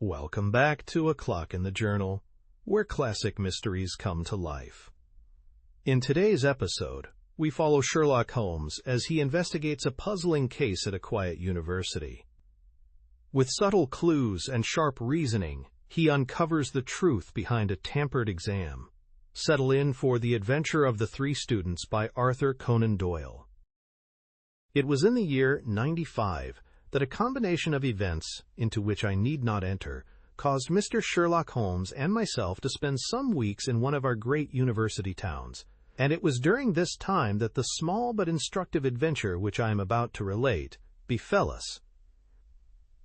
Welcome back to A Clock in the Journal, where classic mysteries come to life. In today's episode, we follow Sherlock Holmes as he investigates a puzzling case at a quiet university. With subtle clues and sharp reasoning, he uncovers the truth behind a tampered exam. Settle in for The Adventure of the Three Students by Arthur Conan Doyle. It was in the year 95 that a combination of events, into which I need not enter, caused Mr. Sherlock Holmes and myself to spend some weeks in one of our great university towns, and it was during this time that the small but instructive adventure which I am about to relate befell us.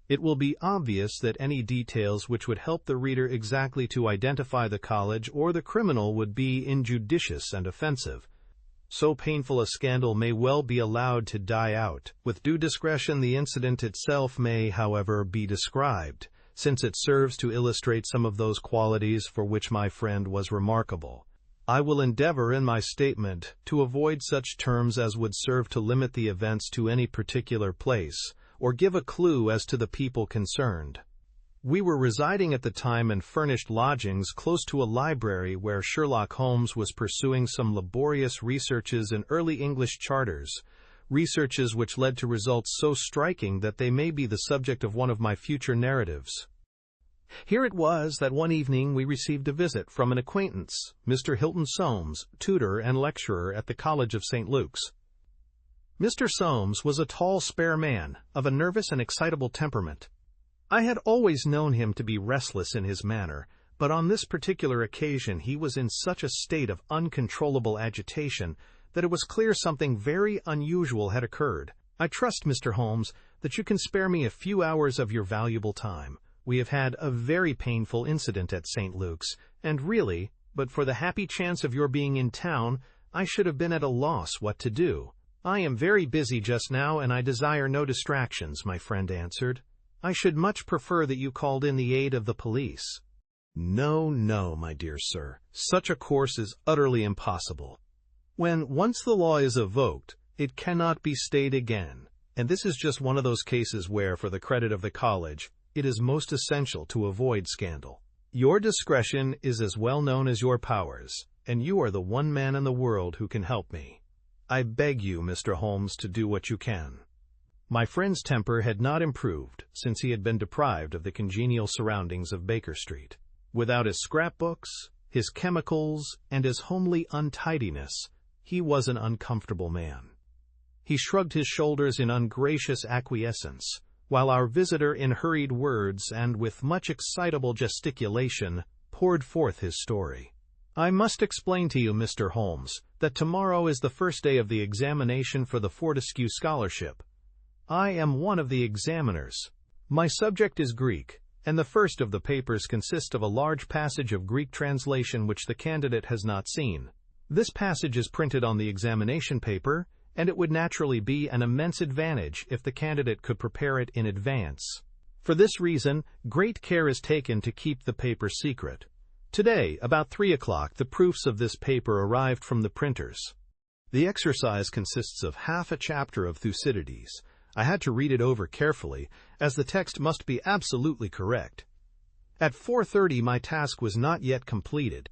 It will be obvious that any details which would help the reader exactly to identify the college or the criminal would be injudicious and offensive. So painful a scandal may well be allowed to die out. With due discretion, the incident itself may, however, be described, since it serves to illustrate some of those qualities for which my friend was remarkable. I will endeavor in my statement to avoid such terms as would serve to limit the events to any particular place, or give a clue as to the people concerned. We were residing at the time in furnished lodgings close to a library where Sherlock Holmes was pursuing some laborious researches in early English charters, researches which led to results so striking that they may be the subject of one of my future narratives. Here it was that one evening we received a visit from an acquaintance, Mr. Hilton Soames, tutor and lecturer at the College of St. Luke's. Mr. Soames was a tall, spare man, of a nervous and excitable temperament. I had always known him to be restless in his manner, but on this particular occasion he was in such a state of uncontrollable agitation that it was clear something very unusual had occurred. "I trust, Mr. Holmes, that you can spare me a few hours of your valuable time. We have had a very painful incident at St. Luke's, and really, but for the happy chance of your being in town, I should have been at a loss what to do." "I am very busy just now, and I desire no distractions," my friend answered. "I should much prefer that you called in the aid of the police." "No, my dear sir. Such a course is utterly impossible. When once the law is evoked, it cannot be stayed again, and this is just one of those cases where, for the credit of the college, it is most essential to avoid scandal. Your discretion is as well known as your powers, and you are the one man in the world who can help me. I beg you, Mr. Holmes, to do what you can." My friend's temper had not improved since he had been deprived of the congenial surroundings of Baker Street. Without his scrapbooks, his chemicals, and his homely untidiness, he was an uncomfortable man. He shrugged his shoulders in ungracious acquiescence, while our visitor in hurried words and with much excitable gesticulation poured forth his story. "I must explain to you, Mr. Holmes, that tomorrow is the first day of the examination for the Fortescue Scholarship. I am one of the examiners. My subject is Greek, and the first of the papers consists of a large passage of Greek translation which the candidate has not seen. This passage is printed on the examination paper, and it would naturally be an immense advantage if the candidate could prepare it in advance. For this reason, great care is taken to keep the paper secret. Today, about 3 o'clock, the proofs of this paper arrived from the printers. The exercise consists of half a chapter of Thucydides. I had to read it over carefully, as the text must be absolutely correct. At 4:30 my task was not yet completed.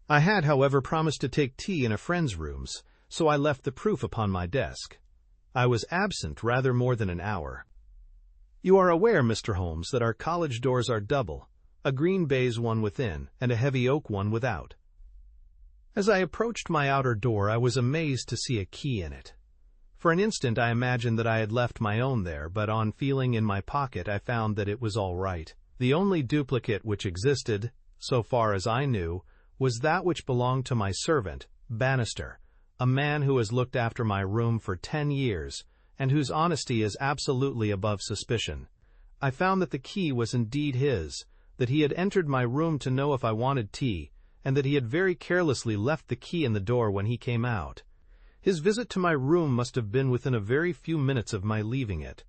I had, however, promised to take tea in a friend's rooms, so I left the proof upon my desk. I was absent rather more than an hour. You are aware, Mr. Holmes, that our college doors are double, a green baize one within and a heavy oak one without. As I approached my outer door, I was amazed to see a key in it. For an instant I imagined that I had left my own there, but on feeling in my pocket I found that it was all right. The only duplicate which existed, so far as I knew, was that which belonged to my servant, Bannister, a man who has looked after my room for 10 years, and whose honesty is absolutely above suspicion. I found that the key was indeed his, that he had entered my room to know if I wanted tea, and that he had very carelessly left the key in the door when he came out. His visit to my room must have been within a very few minutes of my leaving it.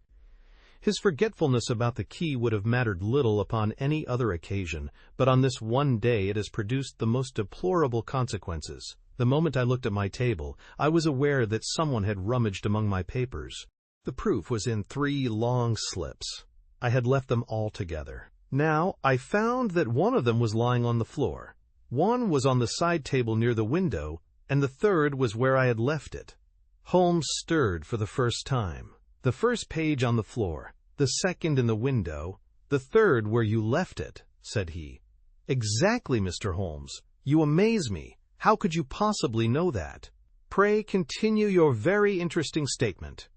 His forgetfulness about the key would have mattered little upon any other occasion, but on this one day it has produced the most deplorable consequences. The moment I looked at my table, I was aware that someone had rummaged among my papers. The proof was in 3 long slips. I had left them all together. Now, I found that one of them was lying on the floor, one was on the side table near the window, and the third was where I had left it. Holmes stirred for the first time. The first page on the floor, the second in the window, the third where you left it, said he. Exactly, Mr. Holmes. You amaze me. How could you possibly know that? Pray continue your very interesting statement.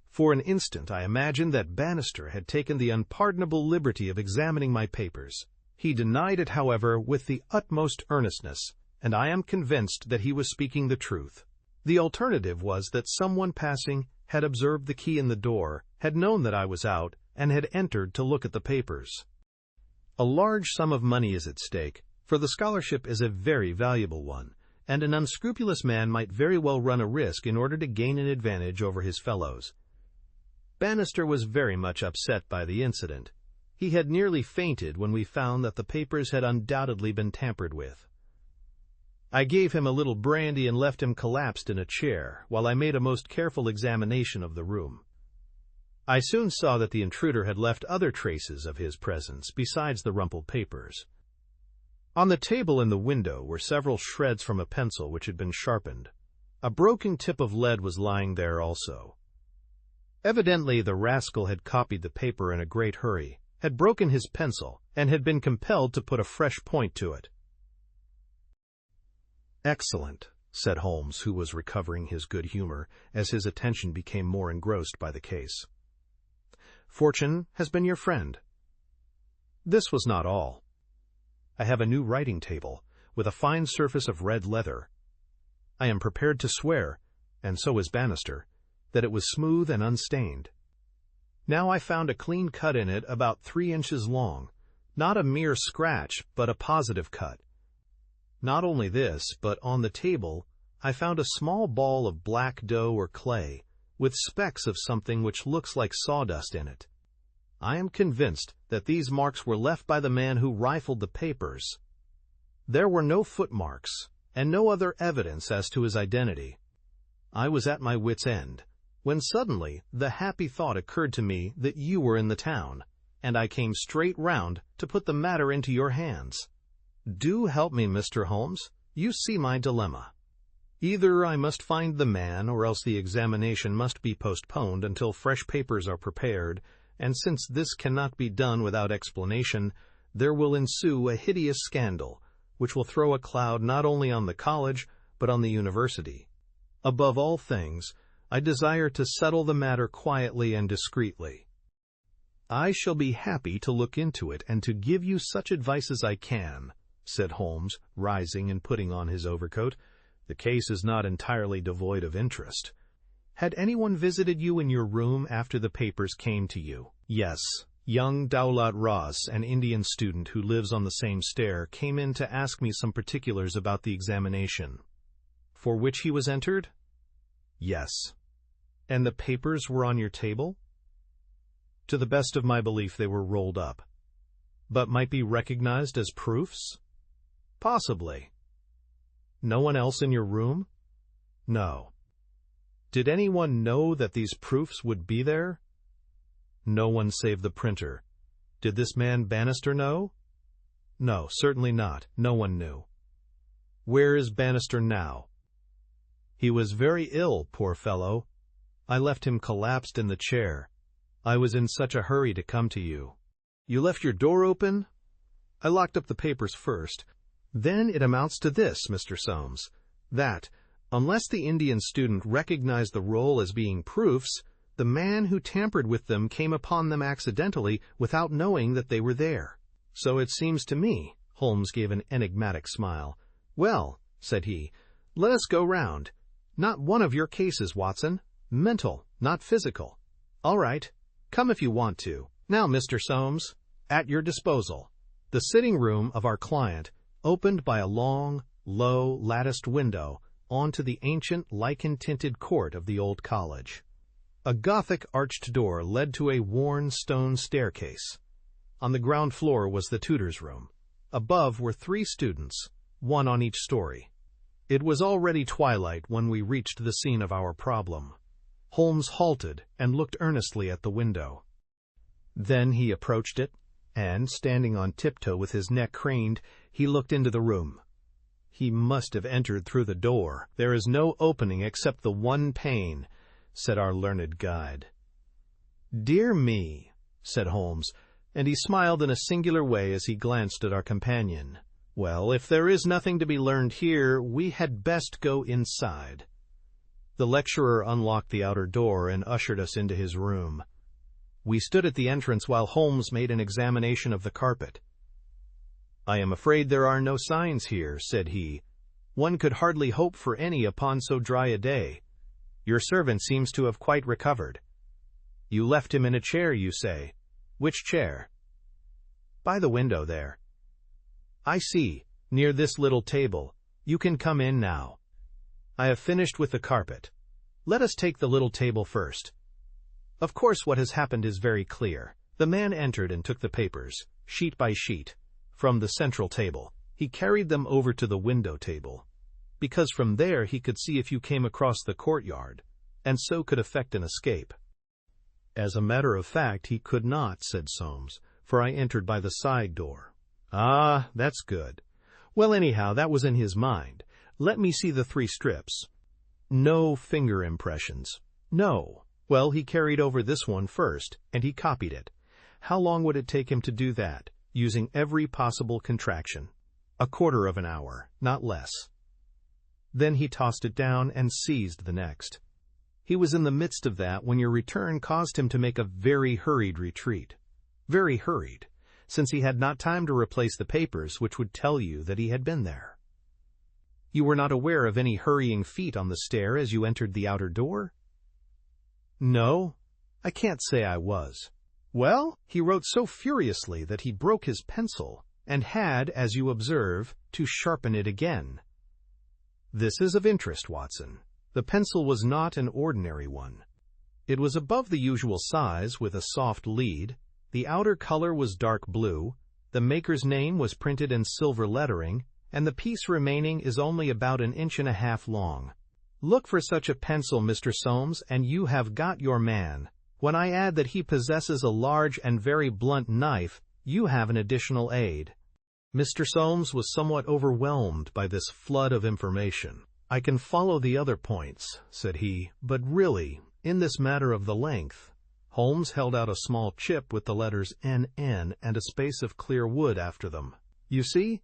For an instant I imagined that Bannister had taken the unpardonable liberty of examining my papers. He denied it, however, with the utmost earnestness, and I am convinced that he was speaking the truth. The alternative was that someone passing had observed the key in the door, had known that I was out, and had entered to look at the papers. A large sum of money is at stake, for the scholarship is a very valuable one, and an unscrupulous man might very well run a risk in order to gain an advantage over his fellows. Bannister was very much upset by the incident. He had nearly fainted when we found that the papers had undoubtedly been tampered with. I gave him a little brandy and left him collapsed in a chair, while I made a most careful examination of the room. I soon saw that the intruder had left other traces of his presence besides the rumpled papers. On the table in the window were several shreds from a pencil which had been sharpened. A broken tip of lead was lying there also. Evidently the rascal had copied the paper in a great hurry, had broken his pencil, and had been compelled to put a fresh point to it. Excellent, said Holmes, who was recovering his good humor as his attention became more engrossed by the case. Fortune has been your friend. This was not all. I have a new writing table, with a fine surface of red leather. I am prepared to swear, and so is Bannister, that it was smooth and unstained. Now I found a clean cut in it about 3 inches long, not a mere scratch, but a positive cut. Not only this, but on the table I found a small ball of black dough or clay, with specks of something which looks like sawdust in it. I am convinced that these marks were left by the man who rifled the papers. There were no footmarks, and no other evidence as to his identity. I was at my wit's end, when suddenly the happy thought occurred to me that you were in the town, and I came straight round to put the matter into your hands. Do help me, Mr. Holmes. You see my dilemma. Either I must find the man, or else the examination must be postponed until fresh papers are prepared, and since this cannot be done without explanation, there will ensue a hideous scandal, which will throw a cloud not only on the college, but on the university. Above all things, I desire to settle the matter quietly and discreetly. I shall be happy to look into it and to give you such advice as I can, said Holmes, rising and putting on his overcoat. The case is not entirely devoid of interest. Had anyone visited you in your room after the papers came to you? Yes. Young Dowlat Ross, an Indian student who lives on the same stair, came in to ask me some particulars about the examination. For which he was entered? Yes. And the papers were on your table? To the best of my belief, they were rolled up. But might be recognized as proofs? Possibly. No one else in your room? No. Did anyone know that these proofs would be there? No one save the printer. Did this man Bannister know? No, certainly not. No one knew. Where is Bannister now? He was very ill, poor fellow. I left him collapsed in the chair. I was in such a hurry to come to you. You left your door open? I locked up the papers first. Then it amounts to this, Mr. Soames, that, unless the Indian student recognized the roll as being proofs, the man who tampered with them came upon them accidentally without knowing that they were there. So it seems to me. Holmes gave an enigmatic smile. Well, said he, let us go round. Not one of your cases, Watson. Mental, not physical. All right. Come if you want to. Now, Mr. Soames, at your disposal. The sitting room of our client opened by a long, low, latticed window onto the ancient, lichen-tinted court of the old college. A Gothic arched door led to a worn stone staircase. On the ground floor was the tutor's room. Above were 3 students, one on each story. It was already twilight when we reached the scene of our problem. Holmes halted and looked earnestly at the window. Then he approached it, and, standing on tiptoe with his neck craned, he looked into the room. "He must have entered through the door. There is no opening except the one pane," said our learned guide. "Dear me," said Holmes, and he smiled in a singular way as he glanced at our companion. "Well, if there is nothing to be learned here, we had best go inside." The lecturer unlocked the outer door and ushered us into his room. We stood at the entrance while Holmes made an examination of the carpet. "I am afraid there are no signs here," said he. "One could hardly hope for any upon so dry a day. Your servant seems to have quite recovered. You left him in a chair, you say. Which chair?" "By the window there." "I see, near this little table. You can come in now. I have finished with the carpet. Let us take the little table first. Of course, what has happened is very clear." The man entered and took the papers, sheet by sheet, from the central table. He carried them over to the window table, because from there he could see if you came across the courtyard, and so could effect an escape. "As a matter of fact, he could not," said Soames, "for I entered by the side door." "Ah, that's good. Well, anyhow, that was in his mind. Let me see the 3 strips. No finger impressions." "No. Well, he carried over this one first, and he copied it. How long would it take him to do that, using every possible contraction?" "A quarter of an hour, not less." Then he tossed it down and seized the next. He was in the midst of that when your return caused him to make a very hurried retreat. Very hurried, since he had not time to replace the papers which would tell you that he had been there. You were not aware of any hurrying feet on the stair as you entered the outer door?" "No, I can't say I was." "Well, he wrote so furiously that he broke his pencil, and had, as you observe, to sharpen it again. This is of interest, Watson. The pencil was not an ordinary one. It was above the usual size, with a soft lead. The outer color was dark blue. The maker's name was printed in silver lettering, and the piece remaining is only about 1.5 inches long. Look for such a pencil, Mr. Soames, and you have got your man. When I add that he possesses a large and very blunt knife, you have an additional aid." Mr. Soames was somewhat overwhelmed by this flood of information. "I can follow the other points," said he, "but really, in this matter of the length—" Holmes held out a small chip with the letters NN and a space of clear wood after them. "You see?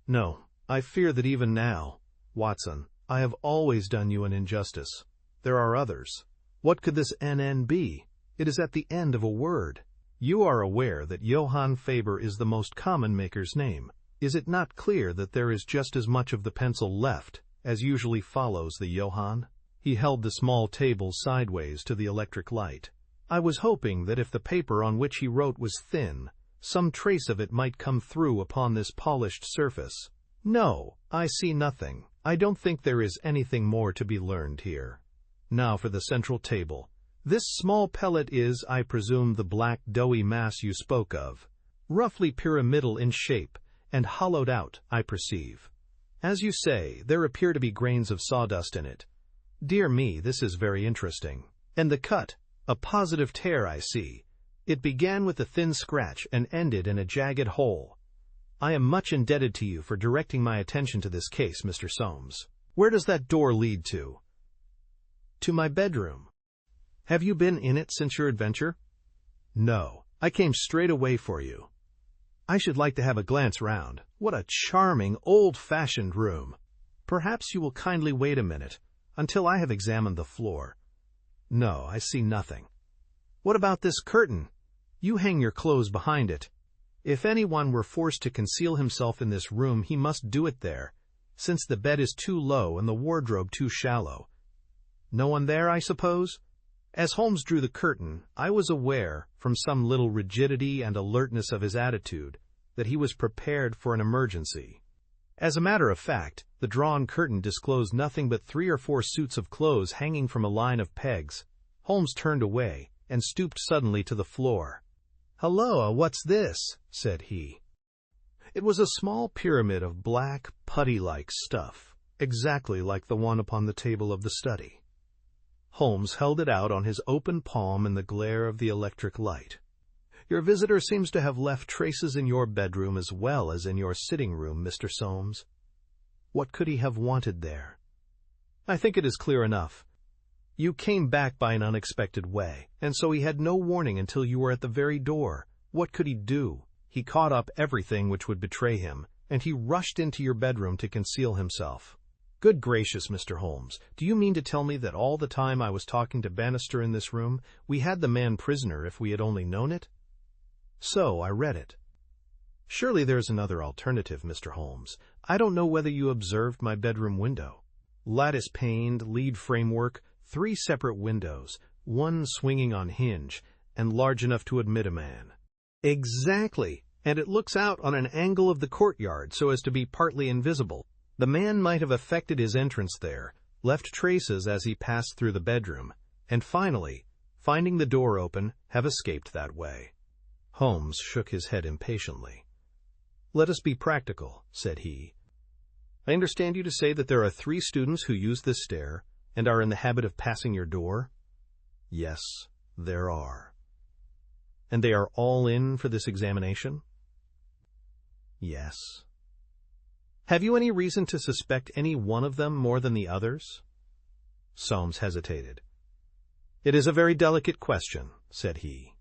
No, I fear that even now, Watson, I have always done you an injustice. There are others. What could this NN be? It is at the end of a word. You are aware that Johann Faber is the most common maker's name. Is it not clear that there is just as much of the pencil left as usually follows the Johann?" He held the small table sideways to the electric light. "I was hoping that if the paper on which he wrote was thin, some trace of it might come through upon this polished surface. No, I see nothing. I don't think there is anything more to be learned here. Now for the central table. This small pellet is, I presume, the black doughy mass you spoke of, roughly pyramidal in shape, and hollowed out, I perceive. As you say, there appear to be grains of sawdust in it. Dear me, this is very interesting. And the cut, a positive tear, I see. It began with a thin scratch and ended in a jagged hole. I am much indebted to you for directing my attention to this case, Mr. Soames. Where does that door lead to?" "To my bedroom." "Have you been in it since your adventure?" "No, I came straight away for you." "I should like to have a glance round. What a charming, old-fashioned room. Perhaps you will kindly wait a minute, until I have examined the floor." "No, I see nothing." "What about this curtain? You hang your clothes behind it. If anyone were forced to conceal himself in this room, he must do it there, since the bed is too low and the wardrobe too shallow. No one there, I suppose?" As Holmes drew the curtain, I was aware, from some little rigidity and alertness of his attitude, that he was prepared for an emergency. As a matter of fact, the drawn curtain disclosed nothing but 3 or 4 suits of clothes hanging from a line of pegs. Holmes turned away and stooped suddenly to the floor. "Halloa, what's this?" said he. It was a small pyramid of black, putty-like stuff, exactly like the one upon the table of the study. Holmes held it out on his open palm in the glare of the electric light. Your visitor seems to have left traces in your bedroom as well as in your sitting room, Mr. Soames. What could he have wanted there? I think it is clear enough. You came back by an unexpected way, and so he had no warning until you were at the very door. What could he do? He caught up everything which would betray him, and he rushed into your bedroom to conceal himself. Good gracious, Mr. Holmes, do you mean to tell me that all the time I was talking to Bannister in this room, we had the man prisoner if we had only known it? So I read it. Surely there's another alternative, Mr. Holmes. I don't know whether you observed my bedroom window. Lattice-paned, lead framework, 3 separate windows, one swinging on hinge, and large enough to admit a man. Exactly, and it looks out on an angle of the courtyard so as to be partly invisible. The man might have effected his entrance there, left traces as he passed through the bedroom, and finally, finding the door open, have escaped that way. Holmes shook his head impatiently. Let us be practical, said he. I understand you to say that there are 3 students who use this stair and are in the habit of passing your door? Yes, there are. And they are all in for this examination? Yes. Have you any reason to suspect any one of them more than the others? Soames hesitated. It is a very delicate question, said he.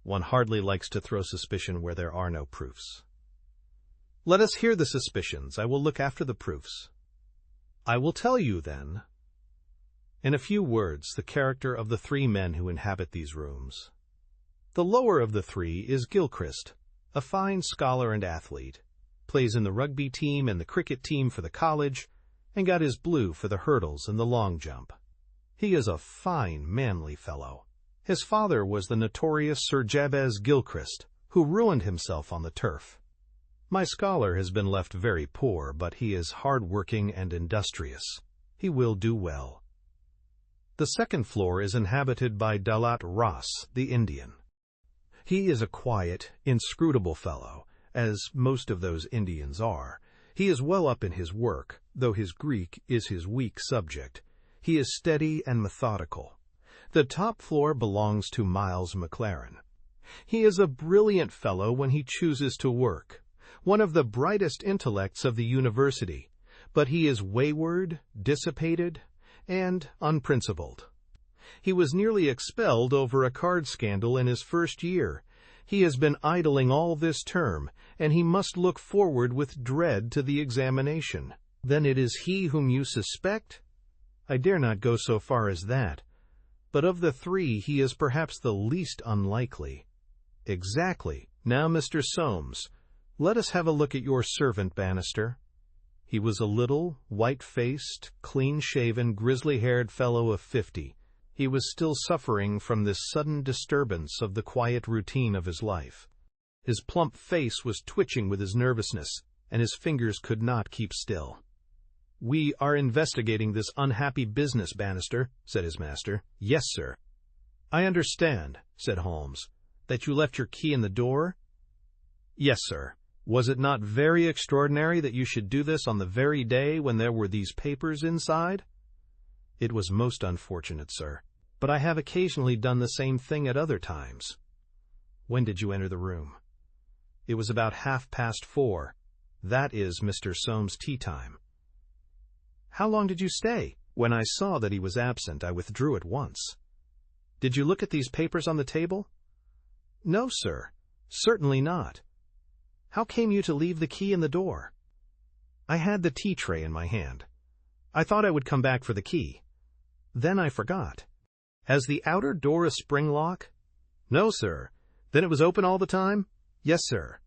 One hardly likes to throw suspicion where there are no proofs. Let us hear the suspicions. I will look after the proofs. I will tell you, then, in a few words, the character of the 3 men who inhabit these rooms. The lower of the 3 is Gilchrist, a fine scholar and athlete, plays in the rugby team and the cricket team for the college, and got his blue for the hurdles and the long jump. He is a fine, manly fellow. His father was the notorious Sir Jabez Gilchrist, who ruined himself on the turf. My scholar has been left very poor, but he is hard-working and industrious. He will do well. The second floor is inhabited by Dalat Ras, the Indian. He is a quiet, inscrutable fellow, as most of those Indians are. He is well up in his work, though his Greek is his weak subject. He is steady and methodical. The top floor belongs to Miles McLaren. He is a brilliant fellow when he chooses to work, one of the brightest intellects of the university, but he is wayward, dissipated, and unprincipled. He was nearly expelled over a card scandal in his first year. He has been idling all this term, and he must look forward with dread to the examination. Then it is he whom you suspect? I dare not go so far as that, but of the 3 he is perhaps the least unlikely. Exactly. Now, Mr. Soames, let us have a look at your servant, Bannister. He was a little, white-faced, clean-shaven, grizzly-haired fellow of 50. He was still suffering from this sudden disturbance of the quiet routine of his life. His plump face was twitching with his nervousness, and his fingers could not keep still. We are investigating this unhappy business, Bannister, said his master. Yes, sir. I understand, said Holmes, that you left your key in the door? Yes, sir. Was it not very extraordinary that you should do this on the very day when there were these papers inside? It was most unfortunate, sir, but I have occasionally done the same thing at other times. When did you enter the room? It was about 4:30. That is Mr. Soames' tea time. How long did you stay? When I saw that he was absent, I withdrew at once. Did you look at these papers on the table? No, sir, certainly not. How came you to leave the key in the door? I had the tea tray in my hand. I thought I would come back for the key. Then I forgot. Has the outer door a spring lock? No, sir. Then it was open all the time? Yes, sir.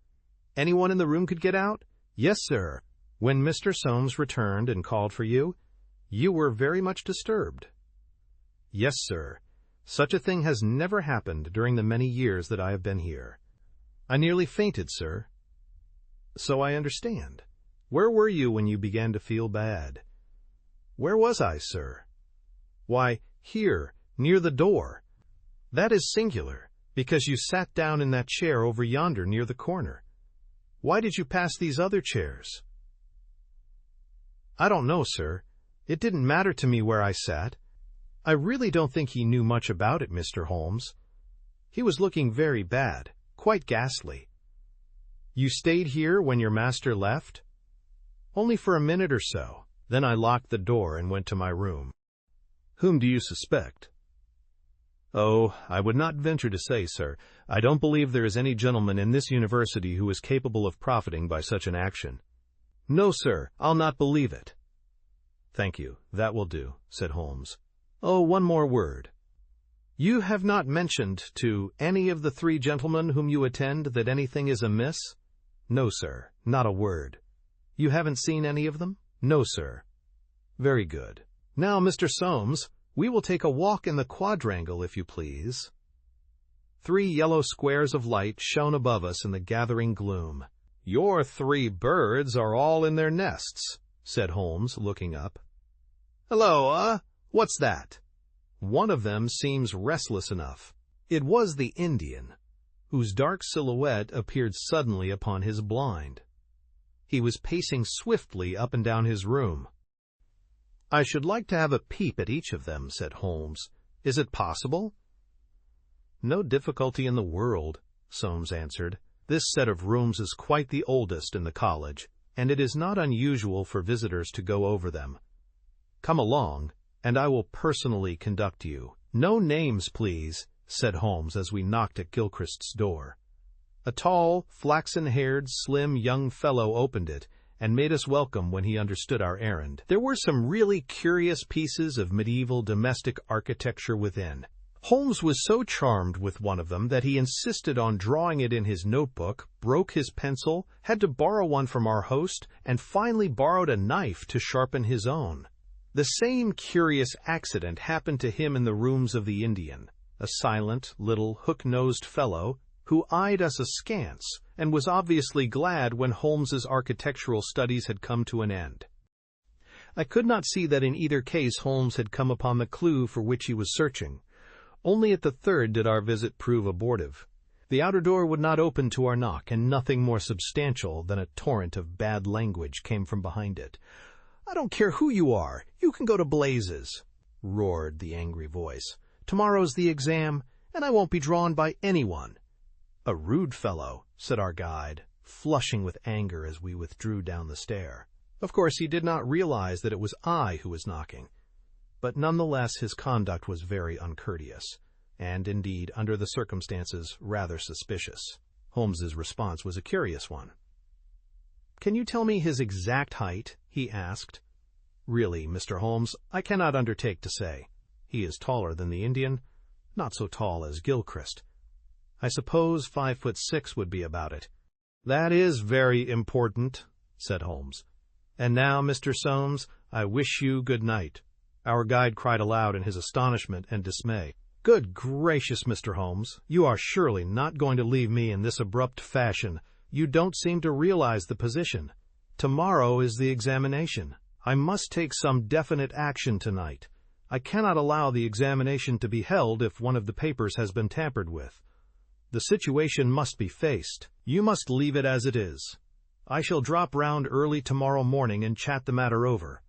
Anyone in the room could get out? Yes, sir. When Mr. Soames returned and called for you, you were very much disturbed. Yes, sir. Such a thing has never happened during the many years that I have been here. I nearly fainted, sir. So I understand. Where were you when you began to feel bad? Where was I, sir? Why, here, near the door. That is singular, because you sat down in that chair over yonder near the corner. Why did you pass these other chairs? I don't know, sir. It didn't matter to me where I sat. I really don't think he knew much about it, Mr. Holmes. He was looking very bad, quite ghastly. "You stayed here when your master left?" "Only for a minute or so. Then I locked the door and went to my room." "Whom do you suspect?" "Oh, I would not venture to say, sir. I don't believe there is any gentleman in this university who is capable of profiting by such an action." "No, sir, I'll not believe it." "Thank you, that will do," said Holmes. "Oh, one more word. You have not mentioned to any of the 3 gentlemen whom you attend that anything is amiss?" "No, sir, not a word." "You haven't seen any of them?" "No, sir." "Very good. Now, Mr. Soames, we will take a walk in the quadrangle, if you please." 3 yellow squares of light shone above us in the gathering gloom. "Your 3 birds are all in their nests," said Holmes, looking up. "Hello, what's that?" One of them seems restless enough. It was the Indian, whose dark silhouette appeared suddenly upon his blind. He was pacing swiftly up and down his room. "I should like to have a peep at each of them," said Holmes. "Is it possible?" "No difficulty in the world," Soames answered. "This set of rooms is quite the oldest in the college, and it is not unusual for visitors to go over them. Come along, and I will personally conduct you." "No names, please," said Holmes as we knocked at Gilchrist's door. A tall, flaxen-haired, slim young fellow opened it and made us welcome when he understood our errand. There were some really curious pieces of medieval domestic architecture within. Holmes was so charmed with one of them that he insisted on drawing it in his notebook, broke his pencil, had to borrow one from our host, and finally borrowed a knife to sharpen his own. The same curious accident happened to him in the rooms of the Indian, a silent, little, hook-nosed fellow who eyed us askance and was obviously glad when Holmes's architectural studies had come to an end. I could not see that in either case Holmes had come upon the clue for which he was searching. Only at the third did our visit prove abortive. The outer door would not open to our knock, and nothing more substantial than a torrent of bad language came from behind it. "I don't care who you are. You can go to blazes," roared the angry voice. "Tomorrow's the exam, and I won't be drawn by anyone." "A rude fellow," said our guide, flushing with anger as we withdrew down the stair. Of course, he did not realize that it was I who was knocking, but nonetheless his conduct was very uncourteous, and indeed, under the circumstances, rather suspicious. Holmes's response was a curious one. "Can you tell me his exact height?" he asked. "Really, Mr. Holmes, I cannot undertake to say. He is taller than the Indian, not so tall as Gilchrist. I suppose 5'6" would be about it." "That is very important," said Holmes. "And now, Mr. Soames, I wish you good night." Our guide cried aloud in his astonishment and dismay. "Good gracious, Mr. Holmes, you are surely not going to leave me in this abrupt fashion. You don't seem to realize the position. Tomorrow is the examination. I must take some definite action tonight. I cannot allow the examination to be held if one of the papers has been tampered with. The situation must be faced. You must leave it as it is. I shall drop round early tomorrow morning and chat the matter over.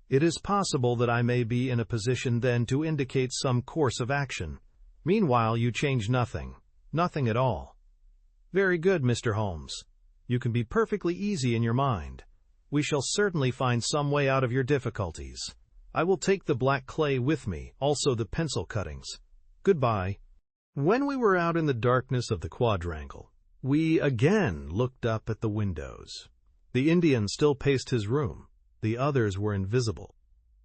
It is possible that I may be in a position then to indicate some course of action. Meanwhile, you change nothing. Nothing at all." "Very good, Mr. Holmes. You can be perfectly easy in your mind. We shall certainly find some way out of your difficulties. I will take the black clay with me, also the pencil cuttings. Goodbye." When we were out in the darkness of the quadrangle, we again looked up at the windows. The Indian still paced his room. The others were invisible.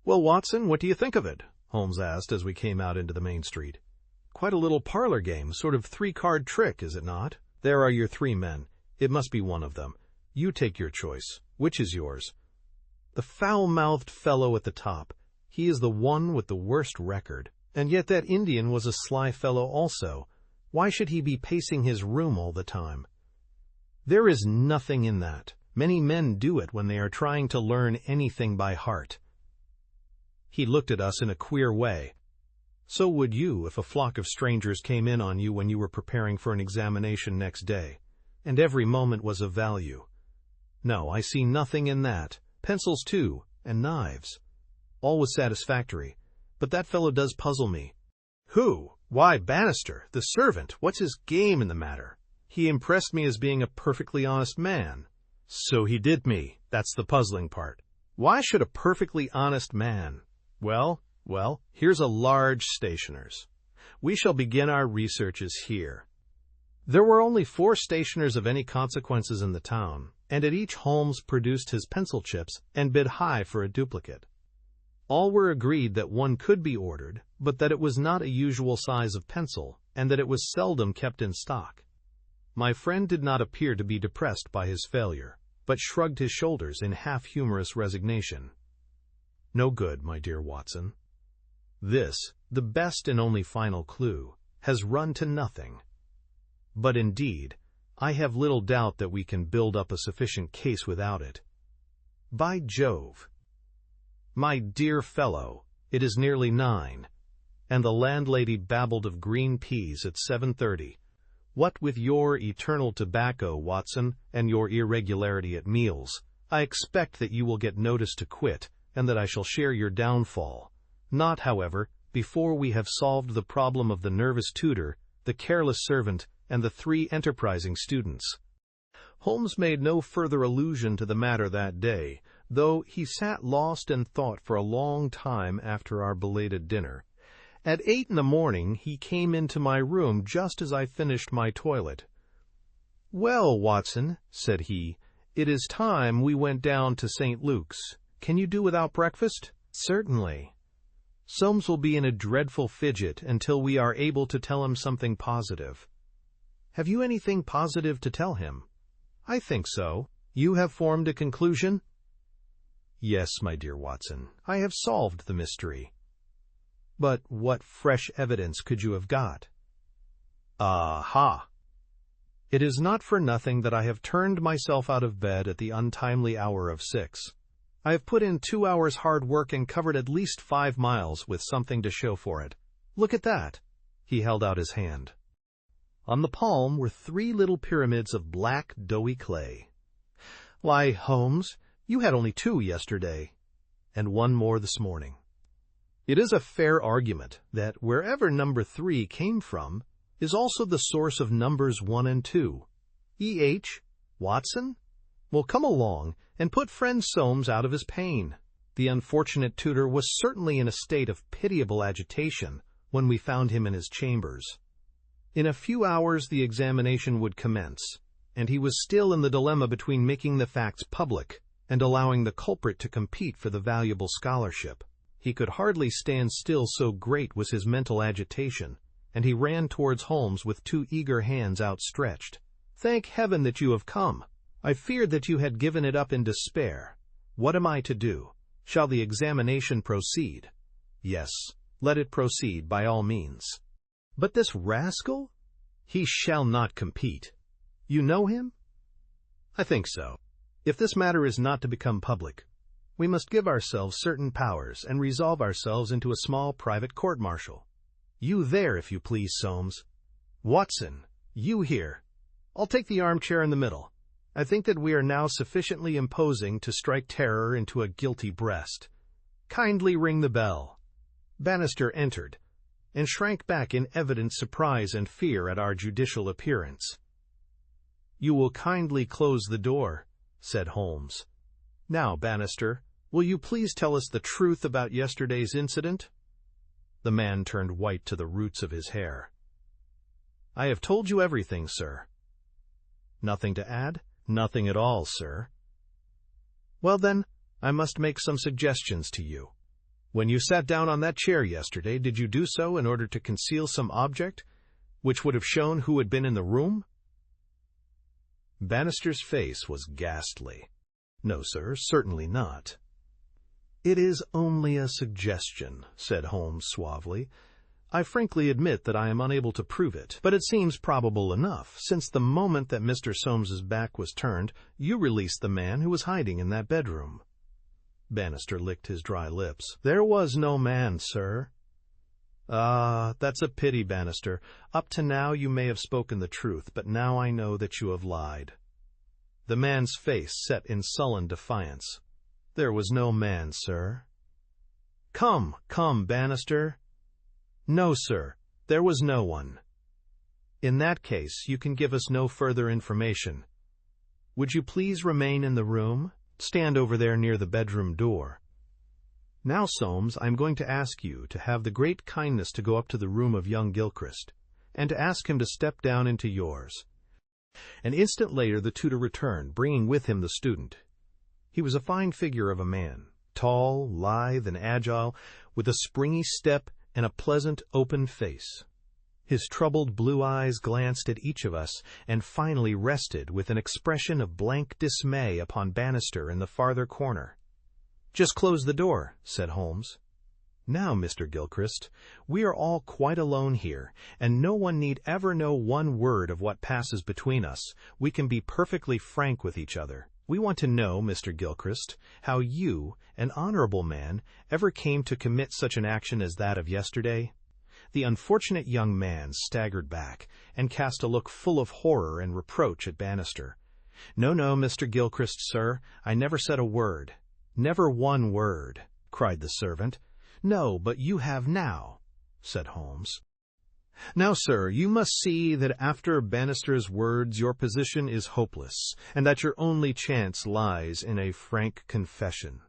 "Well, Watson, what do you think of it?" Holmes asked as we came out into the main street. "Quite a little parlor game, sort of 3-card trick, is it not? There are your 3 men. It must be one of them. You take your choice. Which is yours?" "The foul-mouthed fellow at the top. He is the one with the worst record. And yet that Indian was a sly fellow also. Why should he be pacing his room all the time?" "There is nothing in that. Many men do it when they are trying to learn anything by heart." He looked at us in a queer way. "So would you if a flock of strangers came in on you when you were preparing for an examination next day, and every moment was of value. No, I see nothing in that. Pencils, too, and knives. All was satisfactory. But that fellow does puzzle me." "Who?" Why, Bannister, the servant, what's his game in the matter? He impressed me as being a perfectly honest man. So he did me. That's the puzzling part. Why should a perfectly honest man? Well, here's a large stationer's. We shall begin our researches here. There were only 4 stationers of any consequences in the town, and at each Holmes produced his pencil chips and bid high for a duplicate. All were agreed that one could be ordered, but that it was not a usual size of pencil, and that it was seldom kept in stock. My friend did not appear to be depressed by his failure, but shrugged his shoulders in half-humorous resignation. No good, my dear Watson. This, the best and only final clue, has run to nothing. But indeed, I have little doubt that we can build up a sufficient case without it. By Jove! My dear fellow, it is nearly 9, and the landlady babbled of green peas at 7:30. What with your eternal tobacco, Watson, and your irregularity at meals, I expect that you will get notice to quit, and that I shall share your downfall. Not, however, before we have solved the problem of the nervous tutor, the careless servant, and the 3 enterprising students. Holmes made no further allusion to the matter that day, though he sat lost in thought for a long time after our belated dinner. At 8 in the morning he came into my room just as I finished my toilet. "Well, Watson," said he, "it is time we went down to St. Luke's. Can you do without breakfast?" "Certainly." "Soames will be in a dreadful fidget until we are able to tell him something positive." "Have you anything positive to tell him?" "I think so. You have formed a conclusion?" "Yes, my dear Watson, I have solved the mystery." "But what fresh evidence could you have got?" "Aha! It is not for nothing that I have turned myself out of bed at the untimely hour of 6. I have put in 2 hours' hard work and covered at least 5 miles with something to show for it. Look at that." He held out his hand. On the palm were 3 little pyramids of black, doughy clay. "Why, Holmes, you had only 2 yesterday, and 1 more this morning." It is a fair argument that wherever number 3 came from is also the source of numbers 1 and 2. E.H. Watson? Well, come along and put friend Soames out of his pain. The unfortunate tutor was certainly in a state of pitiable agitation when we found him in his chambers. In a few hours the examination would commence, and he was still in the dilemma between making the facts public and allowing the culprit to compete for the valuable scholarship. He could hardly stand still, so great was his mental agitation, and he ran towards Holmes with 2 eager hands outstretched. "Thank heaven that you have come. I feared that you had given it up in despair. What am I to do? Shall the examination proceed?" "Yes, let it proceed by all means." "But this rascal?" "He shall not compete." "You know him?" "I think so. If this matter is not to become public, we must give ourselves certain powers and resolve ourselves into a small private court-martial. You there, if you please, Soames. Watson, you here. I'll take the armchair in the middle. I think that we are now sufficiently imposing to strike terror into a guilty breast. Kindly ring the bell." Bannister entered, and shrank back in evident surprise and fear at our judicial appearance. "You will kindly close the door," said Holmes. "Now, Bannister, will you please tell us the truth about yesterday's incident?" The man turned white to the roots of his hair. "I have told you everything, sir." "Nothing to add?" "Nothing at all, sir." "Well, then, I must make some suggestions to you. When you sat down on that chair yesterday, did you do so in order to conceal some object which would have shown who had been in the room?" Bannister's face was ghastly. "No, sir, certainly not." "It is only a suggestion," said Holmes suavely. "I frankly admit that I am unable to prove it, but it seems probable enough, since the moment that Mr. Soames's back was turned, you released the man who was hiding in that bedroom." Bannister licked his dry lips. "There was no man, sir." "Ah, that's a pity, Bannister. Up to now you may have spoken the truth, but now I know that you have lied." The man's face set in sullen defiance. "There was no man, sir." Come, Bannister." "No, sir. There was no one. In that case, you can give us no further information. Would you please remain in the room? Stand over there near the bedroom door. Now, Soames, I am going to ask you to have the great kindness to go up to the room of young Gilchrist, and to ask him to step down into yours." An instant later the tutor returned, bringing with him the student. He was a fine figure of a man, tall, lithe, and agile, with a springy step and a pleasant, open face. His troubled blue eyes glanced at each of us, and finally rested with an expression of blank dismay upon Bannister in the farther corner. "Just close the door," said Holmes. "Now, Mr. Gilchrist, we are all quite alone here, and no one need ever know one word of what passes between us. We can be perfectly frank with each other. We want to know, Mr. Gilchrist, how you, an honorable man, ever came to commit such an action as that of yesterday." The unfortunate young man staggered back, and cast a look full of horror and reproach at Bannister. "No, no, Mr. Gilchrist, sir, I never said a word. Never one word," cried the servant. "No, but you have now," said Holmes. "Now, sir, you must see that after Bannister's words your position is hopeless, and that your only chance lies in a frank confession."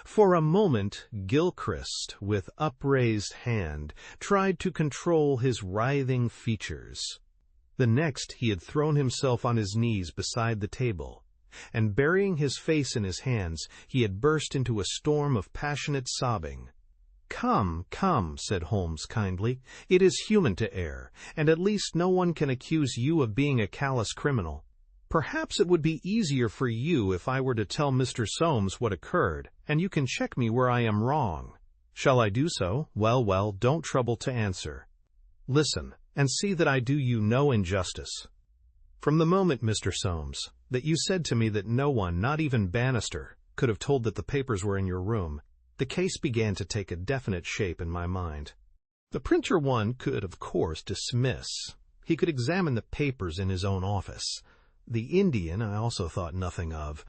For a moment Gilchrist, with upraised hand, tried to control his writhing features. The next he had thrown himself on his knees beside the table, and burying his face in his hands, he had burst into a storm of passionate sobbing. "Come, come," said Holmes kindly, "it is human to err, and at least no one can accuse you of being a callous criminal. Perhaps it would be easier for you if I were to tell Mr. Soames what occurred, and you can check me where I am wrong. Shall I do so? Well, well, don't trouble to answer. Listen, and see that I do you no injustice. From the moment, Mr. Soames, that you said to me that no one, not even Bannister, could have told that the papers were in your room, the case began to take a definite shape in my mind. The printer one could, of course, dismiss. He could examine the papers in his own office. The Indian I also thought nothing of.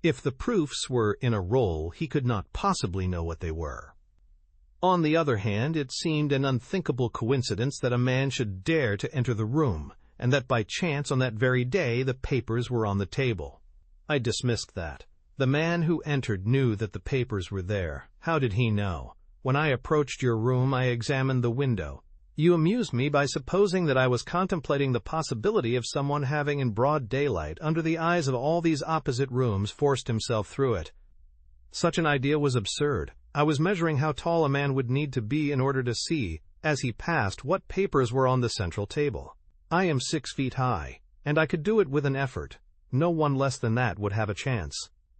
If the proofs were in a roll, he could not possibly know what they were. On the other hand, it seemed an unthinkable coincidence that a man should dare to enter the room, and that by chance on that very day the papers were on the table. I dismissed that. The man who entered knew that the papers were there. How did he know? When I approached your room, I examined the window. You amused me by supposing that I was contemplating the possibility of someone having in broad daylight, under the eyes of all these opposite rooms, forced himself through it. Such an idea was absurd. I was measuring how tall a man would need to be in order to see, as he passed, what papers were on the central table. I am 6 feet high, and I could do it with an effort. No one less than that would have a chance.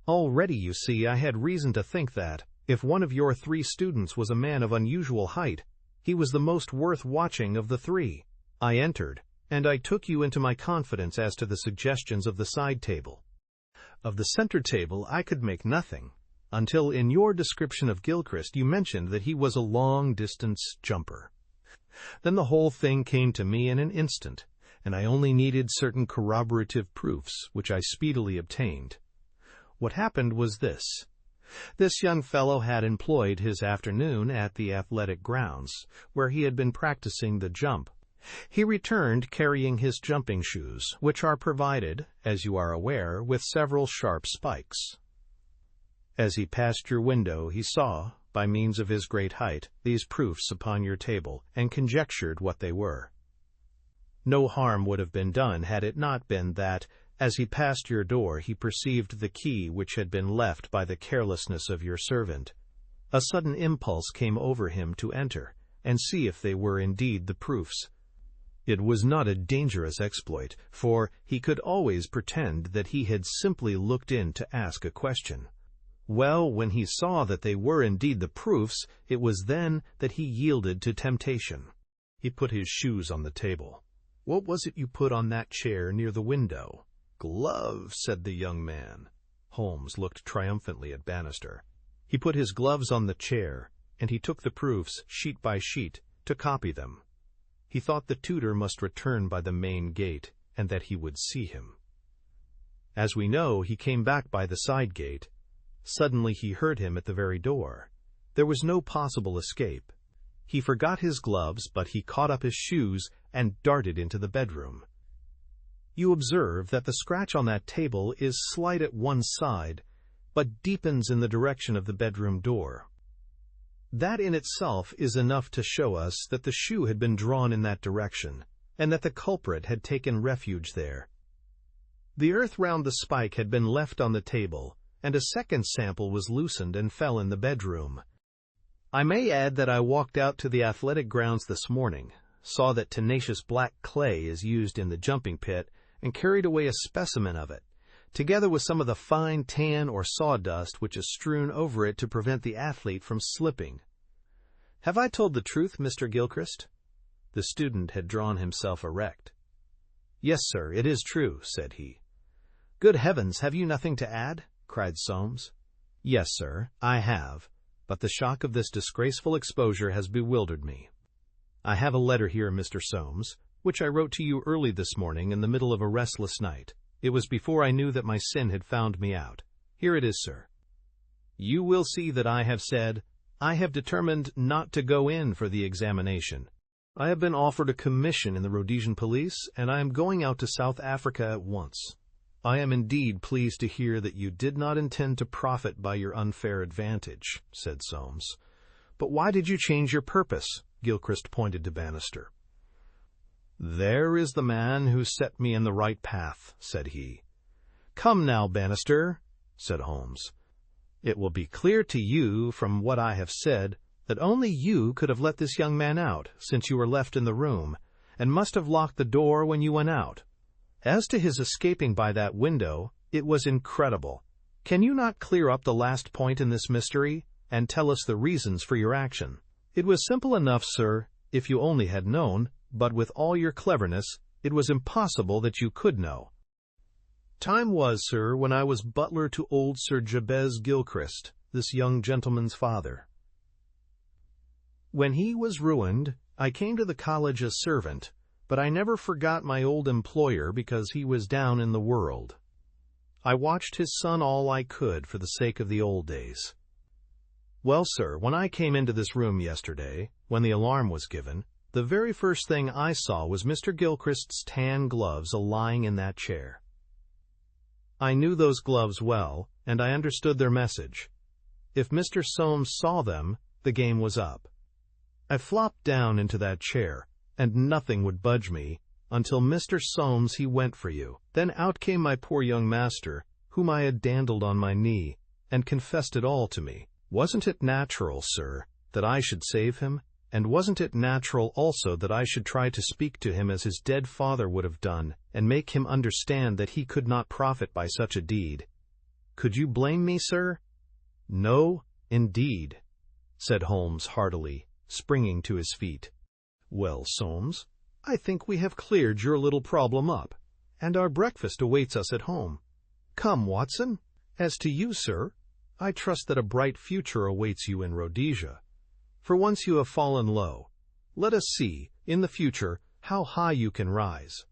Already, you see, I had reason to think that, if one of your 3 students was a man of unusual height, he was the most worth watching of the 3. I entered, and I took you into my confidence as to the suggestions of the side table. Of the center table I could make nothing, until in your description of Gilchrist you mentioned that he was a long-distance jumper. Then the whole thing came to me in an instant, and I only needed certain corroborative proofs, which I speedily obtained. What happened was this. This young fellow had employed his afternoon at the athletic grounds, where he had been practicing the jump. He returned carrying his jumping shoes, which are provided, as you are aware, with several sharp spikes. As he passed your window, he saw, by means of his great height, these proofs upon your table, and conjectured what they were. No harm would have been done had it not been that, as he passed your door, he perceived the key which had been left by the carelessness of your servant. A sudden impulse came over him to enter, and see if they were indeed the proofs. It was not a dangerous exploit, for he could always pretend that he had simply looked in to ask a question. Well, when he saw that they were indeed the proofs, it was then that he yielded to temptation. He put his shoes on the table. "What was it you put on that chair near the window?" "Gloves," said the young man. Holmes looked triumphantly at Bannister. He put his gloves on the chair, and he took the proofs, sheet by sheet, to copy them. He thought the tutor must return by the main gate, and that he would see him. As we know, he came back by the side gate. Suddenly he heard him at the very door. There was no possible escape. He forgot his gloves, but he caught up his shoes and darted into the bedroom. You observe that the scratch on that table is slight at one side, but deepens in the direction of the bedroom door. That in itself is enough to show us that the shoe had been drawn in that direction, and that the culprit had taken refuge there. The earth round the spike had been left on the table, and a second sample was loosened and fell in the bedroom. I may add that I walked out to the athletic grounds this morning, saw that tenacious black clay is used in the jumping pit, and carried away a specimen of it, together with some of the fine tan or sawdust which is strewn over it to prevent the athlete from slipping. Have I told the truth, Mr. Gilchrist? The student had drawn himself erect. Yes, sir, it is true, said he. Good heavens, have you nothing to add? Cried Soames. Yes, sir, I have, but the shock of this disgraceful exposure has bewildered me. I have a letter here, Mr. Soames, which I wrote to you early this morning in the middle of a restless night. It was before I knew that my sin had found me out. Here it is, sir. You will see that I have said, I have determined not to go in for the examination. I have been offered a commission in the Rhodesian police, and I am going out to South Africa at once. I am indeed pleased to hear that you did not intend to profit by your unfair advantage, said Soames. But why did you change your purpose? Gilchrist pointed to Bannister. There is the man who set me in the right path, said he. Come now, Bannister, said Holmes. It will be clear to you from what I have said that only you could have let this young man out, since you were left in the room, and must have locked the door when you went out. As to his escaping by that window, it was incredible. Can you not clear up the last point in this mystery, and tell us the reasons for your action? It was simple enough, sir, if you only had known, but with all your cleverness, it was impossible that you could know. Time was, sir, when I was butler to old Sir Jabez Gilchrist, this young gentleman's father. When he was ruined, I came to the college as servant, but I never forgot my old employer because he was down in the world. I watched his son all I could for the sake of the old days. Well, sir, when I came into this room yesterday, when the alarm was given, the very first thing I saw was Mr. Gilchrist's tan gloves lying in that chair. I knew those gloves well, and I understood their message. If Mr. Soames saw them, the game was up. I flopped down into that chair, and nothing would budge me, until Mr. Soames he went for you. Then out came my poor young master, whom I had dandled on my knee, and confessed it all to me. Wasn't it natural, sir, that I should save him? And wasn't it natural also that I should try to speak to him as his dead father would have done, and make him understand that he could not profit by such a deed? Could you blame me, sir? No, indeed, said Holmes heartily, springing to his feet. Well, Soames, I think we have cleared your little problem up, and our breakfast awaits us at home. Come, Watson. As to you, sir, I trust that a bright future awaits you in Rhodesia. For once you have fallen low, let us see, in the future, how high you can rise.